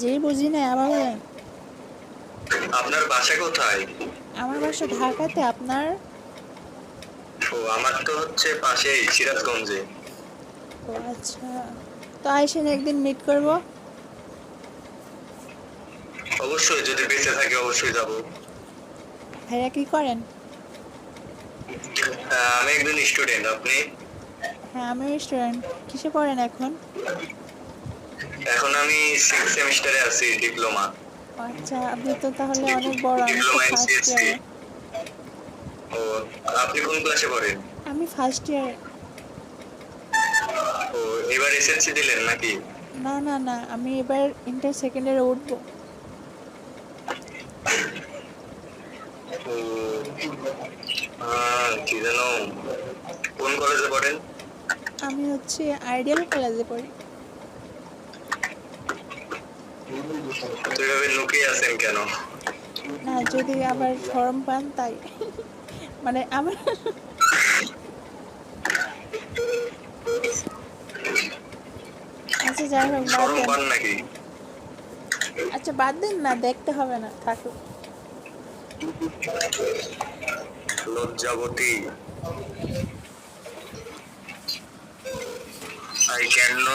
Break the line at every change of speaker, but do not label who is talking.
জি বুঝি নাই, আবার বলেন।
আপনার বাসা কোথায়?
আমার বাসা ঢাকাতে, আপনার?
ও আমার তো হচ্ছে পাশেই সিরাজগঞ্জে।
ও আচ্ছা, তো আইসেন একদিন মিট করব।
অবশ্যই, যদি বেঁচে থাকে অবশ্যই যাব।
ভাইয়া কি করেন?
আমি একজন স্টুডেন্ট, আপনি?
হ্যাঁ আমিও স্টুডেন্ট। কিসে পড়েন এখন?
এখন আমি 6th সেমিস্টারে আছি, ডিপ্লোমা।
ও আচ্ছা, আপনি তো তাহলে অনেক বড়, আমি তো
ডিপ্লোমা ইন
ফার্স্ট
সিএসসি।
ইয়ারে।
ও, আপনি কোন ক্লাসে পড়েন?
আমি ফার্স্ট ইয়ারে।
ও, এবার এসএসসি দিলেন নাকি?
না না না, আমি এবার ইন্টার সেকেন্ড ইয়ারে উঠবো।
ও, কি যেন, কোন কলেজে পড়েন?
আমি হচ্ছে আইডিয়াল কলেজে পড়ি।
তো এভাবে লুকিয়ে আছেন কেন?
না, যদি আবার শরম পান তাই। মানে আমার, আচ্ছা যাই হোক, বাদ
শরম
দেন।
পান নাকি?
আচ্ছা বাদ দেন না, দেখতে হবে না, থাকুক।
লজ্জাবতী। I cannot